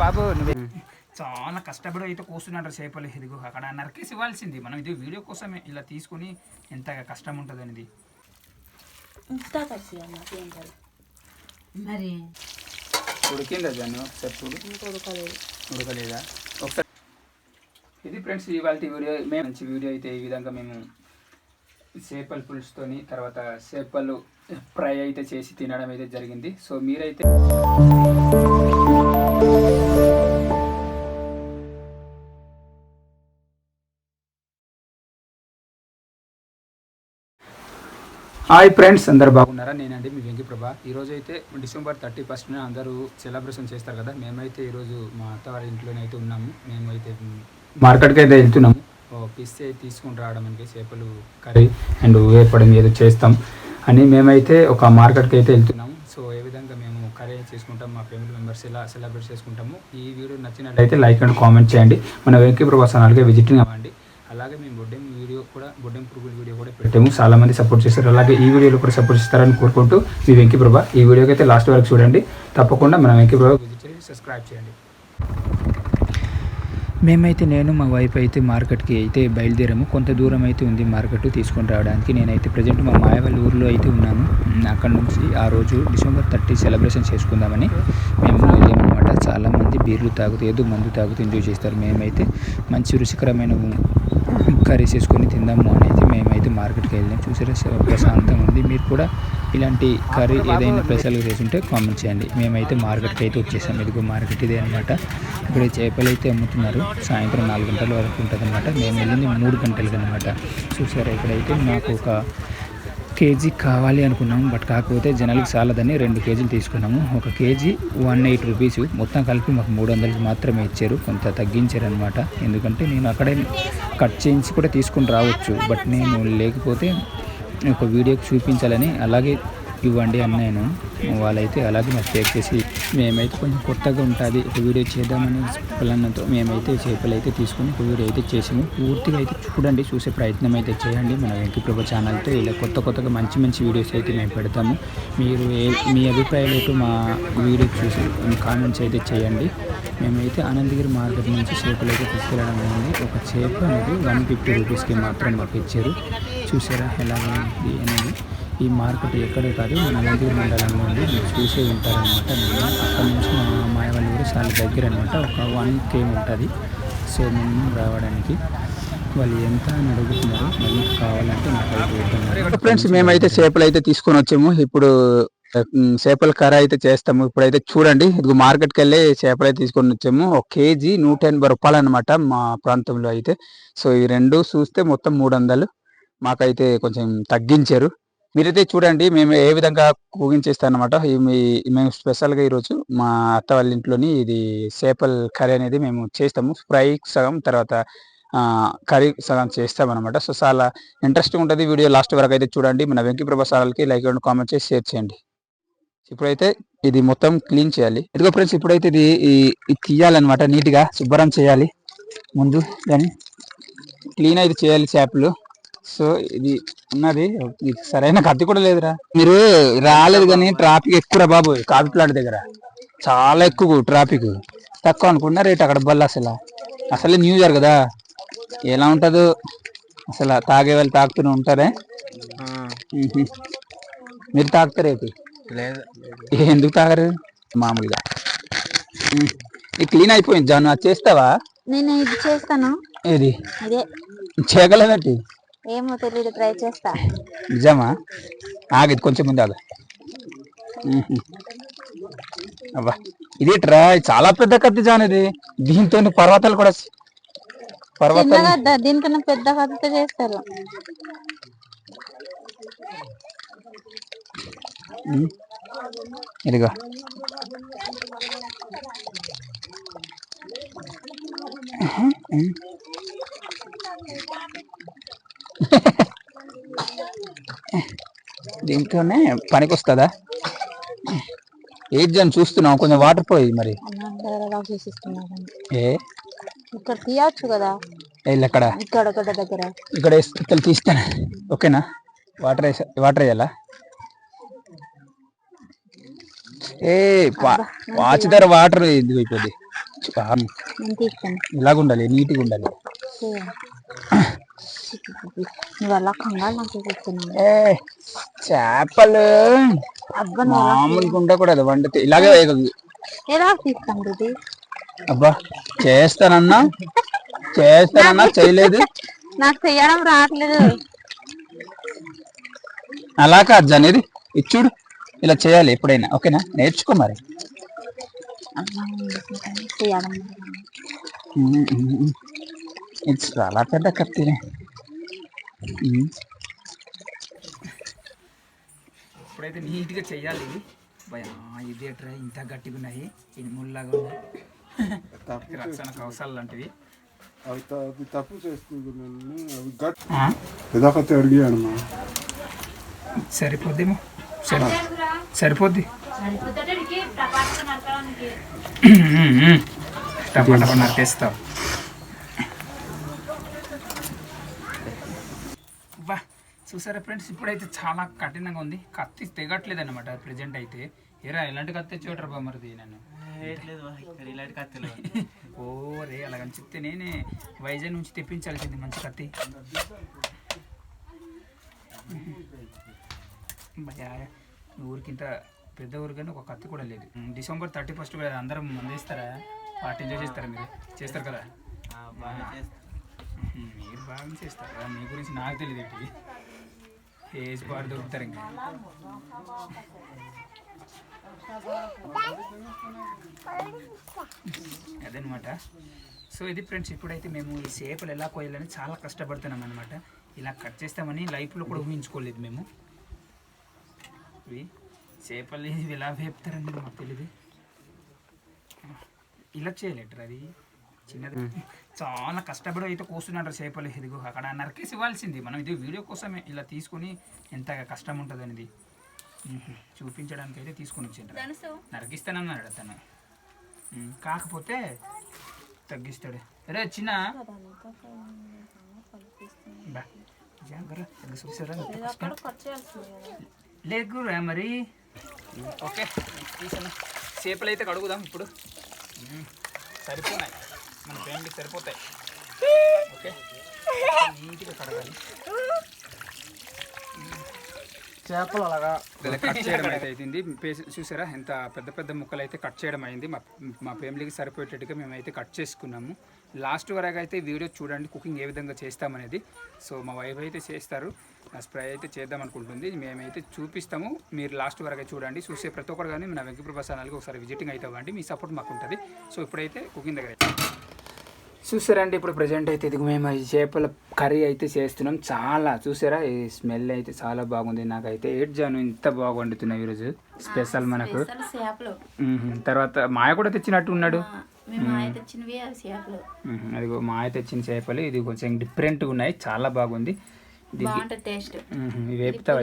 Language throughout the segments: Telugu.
బాబు నువ్వు చాలా కష్టపడి అయితే కూర్చున్నాడు చేపలు. ఇదిగో అక్కడ నరికేసి ఇవ్వాల్సింది. మనం ఇది వీడియో కోసమే ఇలా తీసుకుని ఎంత కష్టం ఉంటుంది అనేది. మరి ఉడికిందా దాన్ని ఒకసారి చూడు. ఉడకలేదా ఒకసారి. ఇది ఫ్రెండ్స్ ఇవాళ వీడియో. మేము మంచి వీడియో అయితే ఈ విధంగా మేము చేపల పులుసుతోని తర్వాత చేపలు ఫ్రై అయితే చేసి తినడం అయితే జరిగింది. సో మీరైతే హాయ్ ఫ్రెండ్స్, అందరు బాగున్నారా? నేనండి మీ వెంకీ ప్రభా. ఈరోజు అయితే డిసెంబర్ 31న అందరూ సెలబ్రేషన్ చేస్తారు కదా. మేమైతే ఈరోజు మా అత్తవారి ఇంట్లోనే అయితే ఉన్నాము. మేమైతే మార్కెట్కి అయితే వెళ్తున్నాము. ఫిష్ అయితే తీసుకుని రావడం అంటే చేపలు కర్రీ అండ్ వేపడం ఏదో చేస్తాం అని మేమైతే ఒక మార్కెట్కి అయితే వెళ్తున్నాము. సో ఏ విధంగా మేము కర్రీ చేసుకుంటాం, మా ఫ్యామిలీ మెంబర్స్ ఎలా సెలబ్రేట్ చేసుకుంటాము. ఈ వీడియో నచ్చినట్లయితే లైక్ అండ్ కామెంట్ చేయండి. మన వెంకీ ప్రభా ఛానల్కి విజిటింగ్ అవ్వండి. అలాగే మేము బొడ్డెం పురుగుల వీడియో కూడా పెట్టాము. చాలామంది సపోర్ట్ చేస్తారు. అలాగే ఈ వీడియోలో కూడా సపోర్ట్ చేస్తారని కోరుకుంటూ మీ వెంకీ ప్రభా. ఈ వీడియోకి అయితే లాస్ట్ వరకు చూడండి. తప్పకుండా మన వెంకీ ప్రభా విజిట్ చేసి సబ్స్క్రైబ్ చేయండి. మేమైతే నేను మా వైఫ్ అయితే మార్కెట్కి అయితే బయలుదేరాము. కొంత దూరం అయితే ఉంది మార్కెట్ తీసుకొని రావడానికి. నేనైతే ప్రజెంట్ మా మాయ వాళ్ళ ఊర్లో అయితే ఉన్నాను. అక్కడ నుంచి ఆ రోజు డిసెంబర్ 30 సెలబ్రేషన్ చేసుకుందామని మేము వెళ్ళామన్నమాట. చాలామంది బీర్లు తాగుతూ ఏదో మందు తాగుతూ ఎంజాయ్ చేస్తారు. మేమైతే మంచి రుచికరమైన కర్రీ చేసుకొని తిందాము అని అయితే మేమైతే మార్కెట్కి వెళ్ళాం. చూసారా ప్రశాంతంగా ఉంది. మీరు కూడా ఇలాంటి కర్రీ ఏదైనా స్పెషల్గా చేసుంటే కామెంట్ చేయండి. మేమైతే మార్కెట్కి అయితే వచ్చేసాం. ఇదిగో మార్కెట్ ఇదే అనమాట. ఇక్కడ చేపలు అయితే అమ్ముతున్నారు. సాయంత్రం 4 గంటల వరకు ఉంటుంది అనమాట. మేము వెళ్ళింది 3 గంటలకి అనమాట. చూసారా ఇక్కడైతే మాకు ఒక కేజీ కావాలి అనుకున్నాము. బట్ కాకపోతే జనాలకు చాలదని 2 కేజీలు తీసుకున్నాము. ఒక కేజీ 180 రూపీస్. మొత్తం కలిపి మాకు 300 మాత్రమే ఇచ్చారు. కొంత తగ్గించారు అనమాట. ఎందుకంటే నేను అక్కడే కట్ చేయించి కూడా తీసుకుని రావచ్చు. బట్ నేను లేకపోతే ఒక వీడియోకి చూపించాలని అలాగే ఇవ్వండి అన్నాను. వాళ్ళైతే అలాగే మాకు పేక్ చేసి మేమైతే కొంచెం కొత్తగా ఉంటుంది ఒక వీడియో చేద్దామని పిల్లలతో మేమైతే చేపలు అయితే తీసుకొని ఒక వీడియో అయితే చేసాము. పూర్తిగా అయితే చూడండి, చూసే ప్రయత్నం అయితే చేయండి. మన వెంకీ ప్రభా ఛానల్తో ఇలా కొత్తగా మంచి వీడియోస్ అయితే మేము పెడతాము. మీరు మీ అభిప్రాయాలు అయితే మా వీడియో చూసి కామెంట్స్ అయితే చేయండి. మేమైతే అనంతగిరి మార్కెట్ నుంచి చేపలు అయితే తీసుకెళ్ళడం అనేది ఒక చేప అనేది 150 రూపీస్కి మాత్రం మాకు ఇచ్చారు. చూసారా ఎలా ఉంది అనేది. ఈ మార్కెట్ ఎక్కడే కాదు, మన అనంతగిరి మండలంలో ఉంది. మీరు చూసే ఉంటారనమాట. మేము అక్కడ నుంచి మా మాయ వాళ్ళ ఊరు చాలా దగ్గర అనమాట. ఒక 1 km ఉంటుంది. సో మేము రావడానికి వాళ్ళు ఎంత అని అడుగుతున్నారు. మళ్ళీ కావాలంటే నాకు అయితే ఫ్రెండ్స్ మేమైతే చేపలు అయితే తీసుకొని వచ్చాము. ఇప్పుడు చేపల కర్ర అయితే చేస్తాము. ఇప్పుడైతే చూడండి, ఇది మార్కెట్కి వెళ్ళి చేపలు అయితే తీసుకొని వచ్చాము. ఒక కేజీ 180 రూపాయలు అనమాట మా ప్రాంతంలో అయితే. సో ఈ రెండు చూస్తే మొత్తం 300. మాకైతే కొంచెం తగ్గించారు. మీరైతే చూడండి మేము ఏ విధంగా కుకింగ్ చేస్తామన్నమాట. మేము స్పెషల్గా ఈరోజు మా అత్త వాళ్ళ ఇంట్లోని ఇది చేపల కర్రీ అనేది మేము చేస్తాము. ఫ్రై సగం తర్వాత కర్రీ సగం చేస్తామన్నమాట. సో చాలా ఇంట్రెస్టింగ్ ఉంటుంది. వీడియో లాస్ట్ వరకు అయితే చూడండి. మన వెంకీ ప్రభా ఛానల్కి లైక్ అండ్ కామెంట్ చేసి షేర్ చేయండి. ఇప్పుడైతే ఇది మొత్తం క్లీన్ చేయాలి. ఇదిగో ఫ్రెండ్స్ ఇప్పుడైతే ఇది తీయాలన్నమాట. నీట్గా శుభ్రం చేయాలి. ముందు దాన్ని క్లీన్ అయితే చేయాలి చేపలు. సో ఇది ఉన్నది సరైన కత్తి కూడా లేదురా. మీరు రాలేదు కానీ ట్రాఫిక్ ఎక్కువరా బాబు. కాఫీ ప్లాంట్ దగ్గర చాలా ఎక్కువ ట్రాఫిక్. తక్కువ అనుకున్నా రేట్ అక్కడ బల్ల అసలే న్యూ ఇయర్ కదా, ఎలా ఉంటుందో అసలు. తాగే వాళ్ళు తాగుతూనే ఉంటారే. మీరు తాగుతారేటి? లేదు. ఎందుకు తాగరు? మామూలుగా ఇది క్లీన్ అయిపోయింది. జాను అది చేస్తావా? నేను ఇది చేస్తాను. ఏది చేయగలదటి? ఏమో తెలియదు, ట్రై చేస్తా. నిజమా? ఆగది కొంచెం ముందు ఆగ. అబ్బా ఇది ట్రై చాలా పెద్ద కత్తి జాన్. ఇది దీంతో పర్వతాలు కూడా దీనికన్నా పెద్ద కత్తితో చేస్తారు. ఇదిగో దీంట్లోనే పనికి వస్తుందా? ఏది జన్ చూస్తున్నావు? కొంచెం వాటర్ పోయి మరి. ఏ ఇక్కడ తీయచ్చు కదా. ఇక్కడ ఇక్కడ ఇక్కడ తీస్తాను. ఓకేనా? వాటర్ వేయాలా? ఏ వాచ్ ధర వాటర్ ఇది అయిపోద్ది. నేను తీస్తాను. ఇలాగ ఉండాలి, నీట్గా ఉండాలి. నువ్వు అలా కంగారు నాకు చూపిస్తున్నావు. చేపలు మామూలుగా ఉండకూడదు, వండితే ఇలాగే ఎలా తీస్తాను ఇది? అబ్బా చేస్తానన్నా చేయలేదు. నాకు చెయ్యడం రావట్లేదు. అలా కాదు అనేది ఇచ్చుడు, ఇలా చేయాలి ఎప్పుడైనా. ఓకేనా, నేర్చుకో మరి. ఇది చాలా పెద్ద కత్తి. ఇప్పుడైతే నీట్గా చెయ్యాలి. ఇది ఎట్రా ఇంత గట్టిగా ఉన్నాయి, ఇది ముళ్ళగా ఉన్నాయి. రక్షణ కవసాలు లాంటివి. అవి తప్పు చేస్తుంది. అడిగాను. సరిపోద్దేమో, సరిపోద్ది. టమాటా నరికేస్తావు. బా చూసారా ఫ్రెండ్స్, ఇప్పుడైతే చాలా కఠినంగా ఉంది. కత్తి తెగట్లేదు అనమాట ప్రజెంట్ అయితే. ఏరా ఎలాంటి కత్తి తెచ్చేవాటర్ బా మరిది నన్ను? ఓ రే, అలాగని చెప్తే నేనే వైజాగ్ నుంచి తెప్పించాల్సింది మంచి కత్తి. ఊరికింత పెద్ద ఊరు కానీ ఒక కత్తి కూడా లేదు. December 31 అందరం మందేస్తారా? పార్టీ ఎంజాయ్ చేస్తారా? మీరు చేస్తారు కదా? మీరు బాగా చేస్తారా? మీ గురించి నాకు తెలియదు ఏంటి, ఏజ్ పాడు దొరుకుతారు ఇంకా. అదనమాట. సో ఇది ఫ్రెండ్స్, ఇప్పుడైతే మేము ఈ చేపలు ఎలా కోయాలని చాలా కష్టపడుతున్నాం అనమాట. ఇలా కట్ చేస్తామని లైఫ్లో కూడా ఊహించుకోలేదు మేము. ఇవి చేపలు ఇవి ఎలా వేపుతారని మాకు తెలియదు. ఇలా చేయలేటర్, అది చిన్నది. చాలా కష్టపడి అయితే కోస్తున్నారు చేపలు. ఇదిగో అక్కడ నరికేసి ఇవ్వాల్సింది మనం. ఇది వీడియో కోసమే ఇలా తీసుకొని ఎంత కష్టం ఉంటుంది అనేది చూపించడానికి అయితే తీసుకొని వచ్చిండ్రు. నరికిస్తానన్నాడు అతను, కాకపోతే తగ్గిస్తాడు. అరే చిన్న చూసారా లేకురా మరి. ఓకే తీసాను. చేపలు అయితే కడుగుదాం ఇప్పుడు. సరిపోయినాయి, మన ఫ్యామిలీకి సరిపోతాయి. ఓకే నీట్గా కడగాలి. చేపలు అలాగా కట్ చేయడం అయితే అయింది. చూసారా ఎంత పెద్ద పెద్ద ముక్కలు అయితే కట్ చేయడం అయింది. మా ఫ్యామిలీకి సరిపోయేటట్టుగా మేమైతే కట్ చేసుకున్నాము. లాస్ట్ వరకు అయితే వీడియో చూడండి, కుకింగ్ ఏ విధంగా చేస్తామనేది. సో మా వైఫ్ అయితే చేస్తారు, స్ప్రే అయితే చేద్దాం అనుకుంటుంది. మేమైతే చూపిస్తాము, మీరు లాస్ట్ వరకు చూడండి. చూసే ప్రతి ఒక్కరు కానీ మన వెంకటప్రభా ఛానల్కి ఒకసారి విజిటింగ్ అయితే అవ్వండి, మీ సపోర్ట్ మాకు ఉంటుంది. సో ఇప్పుడైతే కుకింగ్ దగ్గర చూసారండి. ఇప్పుడు ప్రజెంట్ అయితే ఇది మేము ఈ చేపల కర్రీ అయితే చేస్తున్నాం. చాలా చూసారా, ఈ స్మెల్ అయితే చాలా బాగుంది. నాకైతే జాను ఇంత బాగా వండుతున్నాయి ఈరోజు స్పెషల్ మనకు. తర్వాత మాయ కూడా తెచ్చినట్టు ఉన్నాడు. అదిగో మాయ తెచ్చిన చేపలు, ఇది కొంచెం డిఫరెంట్గా ఉన్నాయి, చాలా బాగుంది. వేపుతావా?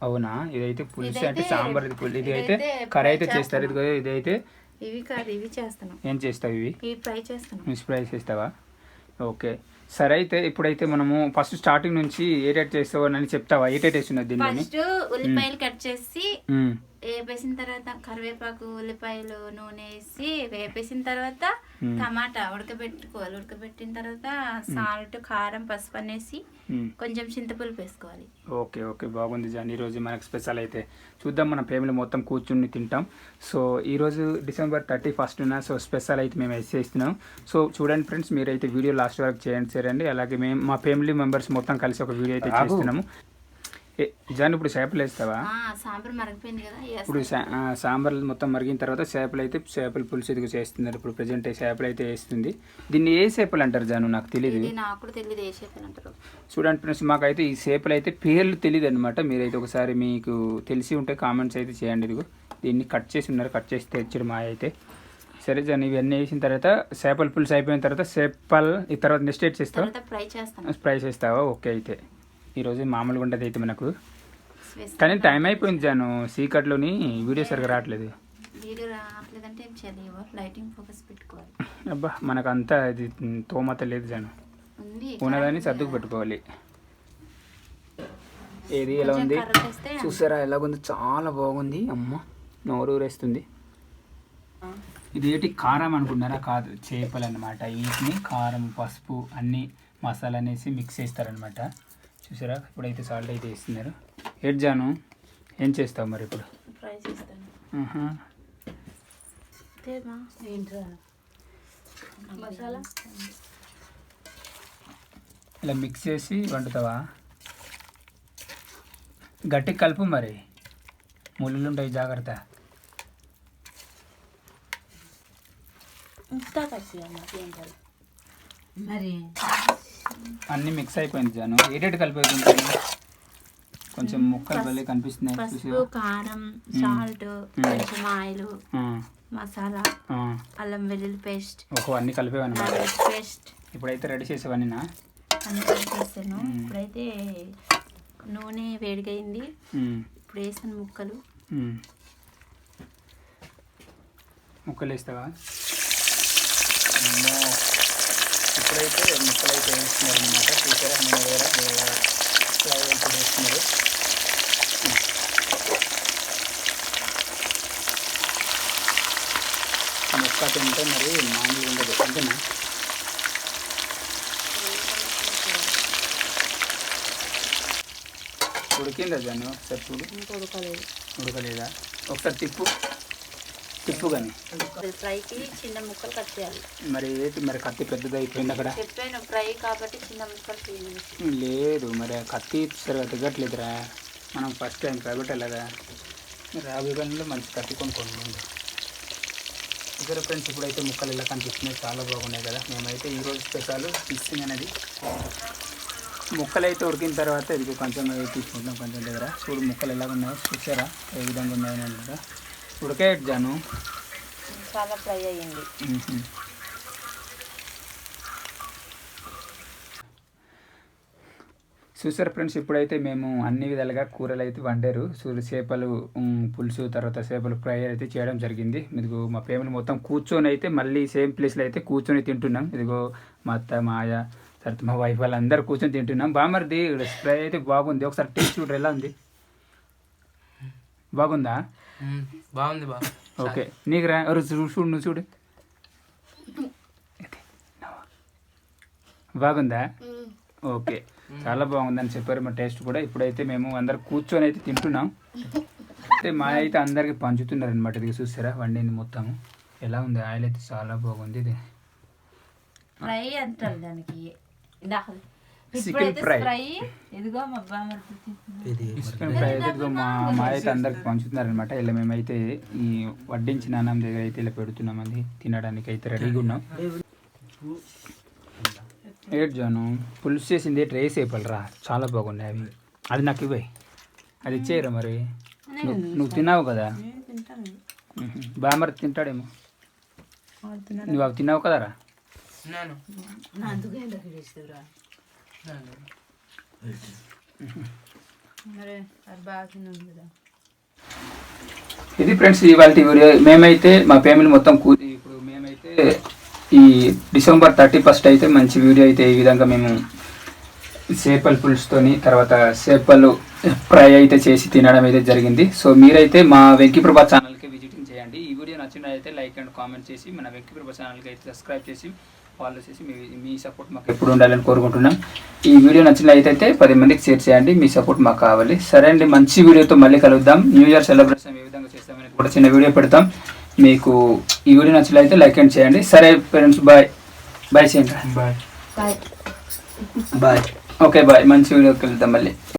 అవునా, ఇదైతే పులుసు అంటే సాంబార్. ఇది అయితే కర్రీ అయితే చేస్తారు. ఇదైతే ఇవి చేస్తాను. ఏం చేస్తావు? ఇవి ఫ్రై చేస్తావా? ఓకే సరే. అయితే ఇప్పుడైతే మనము ఫస్ట్ స్టార్టింగ్ నుంచి ఏ టైట్ చేస్తావు అని చెప్తావా? ఏ టైట్ వేస్తున్నది దీన్ని? ఉల్లిపాయలు కట్ చేసి వేపేసిన తర్వాత కరివేపాకు, ఉల్లిపాయలు, నూనె వేసి వేపేసిన తర్వాత టమాటా ఉడకబెట్టుకోవాలి. ఉడకబెట్టిన తర్వాత సాల్ట్, కారం, పసుపు అనేసి కొంచెం చింతపులుపు వేసుకోవాలి. ఓకే ఓకే బాగుంది జాన్. ఈరోజు మనకు స్పెషల్ అయితే చూద్దాం, మన ఫ్యామిలీ మొత్తం కూర్చుని తింటాం. సో ఈరోజు December 31 సో స్పెషల్ అయితే మేము వేసేస్తున్నాం. సో చూడండి ఫ్రెండ్స్, మీరైతే వీడియో లాస్ట్ వరకు చేయండి. అలాగే మేము మా ఫ్యామిలీ మెంబర్స్ మొత్తం కలిసి ఒక వీడియో అయితే చేస్తున్నాము. జాన్ ఇప్పుడు చేపలు వేస్తావా? సాంబార్ మరిగిపోయింది కదా, ఇప్పుడు సాంబార్ మొత్తం మరిగిన తర్వాత చేపల పులుసు ఎదుగు చేస్తున్నారు. ఇప్పుడు ప్రజెంట్ చేపలు అయితే వేస్తుంది. దీన్ని ఏ చేపలు అంటారు జాను? నాకు తెలియదు. చూడండి ఫ్రెండ్స్, మాకైతే ఈ చేపలు అయితే పేర్లు తెలియదు అనమాట. మీరైతే ఒకసారి మీకు తెలిసి ఉంటే కామెంట్స్ అయితే చేయండి. ఇదిగో దీన్ని కట్ చేసి ఉన్నారు, కట్ చేసి తెచ్చాడు మా అయితే. సరే జాన్, ఇవన్నీ వేసిన తర్వాత చేపల పులుసు అయిపోయిన తర్వాత ఈ తర్వాత నెక్స్ట్ ఏట్ చేస్తావు? ఫ్రై చేస్తావా? ఓకే. అయితే ఈరోజు మామూలుగా ఉండదు అయితే మనకు, కానీ టైం అయిపోయింది జాను. సీకట్లోని వీడియో సరిగా రావట్లేదు. అబ్బా మనకు అంతా ఇది తోమత లేదు జాను, ఉన్నదాన్ని సర్దుకు పెట్టుకోవాలి. ఏది ఎలా ఉంది చూసారా? ఎలాగుంది, చాలా బాగుంది. అమ్మ నోరు ఊరేస్తుంది. ఇదేంటి కారం అనుకున్నారా? కాదు, చేపలు అనమాట. వీటిని కారం, పసుపు అన్ని మసాలా అనేసి మిక్స్ చేస్తారనమాట. చూసారా? ఇప్పుడైతే సాల్ట్ అయితే వేస్తున్నారు. జాను ఏం చేస్తావు మరి ఇప్పుడు? ఫ్రై చేస్తాను. మసాలా ఇలా మిక్స్ చేసి వండుతావా? గట్టి కలుపు మరి, ముళ్ళు ఉంటాయి, జాగ్రత్త. మరి అన్నీ మిక్స్ అయిపోయింది జాను. ఏటేటి కలిపి కొంచెం ముక్కలు భలే కనిపిస్తున్నాయి. పసుపు, కారం, సాల్ట్, కొంచెం ఆయిల్, మసాలా, అల్లం వెల్లుల్లి పేస్ట్, అన్నీ కలిపేవన్నమాట. పేస్ట్ ఇప్పుడైతే రెడీ చేసేవన్నీ అన్ని కలిపేసాను. ఇప్పుడైతే నూనె వేడిగైంది. ఇప్పుడు వేసాను ముక్కలు వేస్తావా? ఇప్పుడైతే ముక్కలు అయితే వేస్తున్నారు అనమాట. చూసారా? నూనె వేస్తున్నారు. ముక్క తింటే మరి మామూలు ఉండదు అంతేనా? ఉడికిందా జాను? ఒకసారి చూడు. ఉడకలేదా? ఒకసారి తిప్పు కానీ. ఫ్రైకి చిన్న ముక్కలు కట్ చేయాలి. మరి కత్తి పెద్దది అయిపోయింది అక్కడ. చెప్పాను ఫ్రై కాబట్టి చిన్న ముక్కలు చేయాలి. లేదు మరి కత్తి సరిగా దిగట్లేదురా. మనం ఫస్ట్ టైం కాబట్టి అలాగా రాబోయే కాలంలో మంచి కత్తి కొనుక్కోండి. ఇతర ఫ్రెండ్స్, ఇప్పుడైతే ముక్కలు ఇలా కనిపిస్తున్నాయి, చాలా బాగున్నాయి కదా. మేమైతే ఈరోజు స్పెషల్ ఫిషింగ్ అనేది. ముక్కలు అయితే ఉడికిన తర్వాత ఇది కొంచెం తీసుకుంటాం కొంచెం దగ్గర. చూడు ముక్కలు ఎలా ఉన్నాయో చూసారా? ఏ విధంగా ఉన్నాయని అంటారా? ఉడకేయట్ జాను. చాలా ఫ్రై అయ్యింది. చూసారు ఫ్రెండ్స్, ఇప్పుడైతే మేము అన్ని విధాలుగా కూరలు అయితే వండారు. చేపలు పులుసు, తర్వాత చేపలు ఫ్రై అయితే చేయడం జరిగింది. ఇదిగో మా ఫ్యామిలీ మొత్తం కూర్చొని అయితే మళ్ళీ సేమ్ ప్లేస్లో అయితే కూర్చొని తింటున్నాం. ఇదిగో మా అత్త, మా ఆయ, తర్వాత మా వైఫ్ వాళ్ళందరూ కూర్చొని తింటున్నాం. బామర్ది ఫ్రై అయితే బాగుంది. ఒకసారి టేస్ట్ చూడరు ఎలా ఉంది? బాగుందా? బాగుంది. ఓకే, నీకు రా. చూడు, నువ్వు చూడు. బాగుందా? ఓకే, చాలా బాగుందని చెప్పారు మా టేస్ట్ కూడా. ఇప్పుడైతే మేము అందరు కూర్చొని అయితే తింటున్నాం. అయితే మా అయితే అందరికి పంచుతున్నారు అనమాట. ఇది చూసారా వండింది మొత్తం ఎలా ఉంది? ఆయిల్ అయితే చాలా బాగుంది. ఇది ఫ్రై అంటారు దానికి. Chicken fry. చికెన్ ఫ్రై అయితే ఇదిగో మా అయితే అందరికి పంచుతున్నారు అనమాట. ఇలా మేమైతే ఈ వడ్డించిన అన్నం దగ్గర అయితే ఇలా పెడుతున్నాం. అది తినడానికి అయితే రెడీగా ఉన్నాం. జాను పులుసు చేసింది రైస్ అయిపోలరా, చాలా బాగున్నాయి అవి. అది నాకు ఇవ్వయి, అది ఇచ్చేయరా మరి. నువ్వు తిన్నావు కదా, బామర్ తింటాడేమో. నువ్వు అవి తిన్నావు కదరా. ఇది ఫ్రెండ్స్ ఇవాళ వీడియో. మేమైతే మా ఫ్యామిలీ మొత్తం ఇప్పుడు మేమైతే ఈ డిసెంబర్ 31 అయితే మంచి వీడియో అయితే ఈ విధంగా మేము చేపల పులుసుతోని తర్వాత చేపలు ఫ్రై అయితే చేసి తినడం అయితే జరిగింది. సో మీరైతే మా వెంకీప్రభ ఛానల్కి విజిటింగ్ చేయండి. ఈ వీడియో నచ్చినట్లయితే లైక్ అండ్ కామెంట్ చేసి మన వెంకీప్రభ ఛానల్కి అయితే సబ్స్క్రైబ్ చేసి ఫాలో చేసి మీ సపోర్ట్ మాకు ఎప్పుడు ఉండాలని కోరుకుంటున్నాం. ఈ వీడియో నచ్చినట్లయితే 10 మందికి షేర్ చేయండి. మీ సపోర్ట్ మాకు కావాలి. సరే అండి, మంచి వీడియోతో మళ్ళీ కలుద్దాం. న్యూ ఇయర్ సెలబ్రేషన్ ఏ విధంగా చేస్తామని కూడా చిన్న వీడియో పెడతాం. మీకు ఈ వీడియో నచ్చినట్లయితే లైక్ అండ్ చేయండి. సరే ఫ్రెండ్స్, బాయ్ చేయండి. బాయ్. Okay, bye. మంచి వీడియోకి వెళ్తాం మళ్ళీ.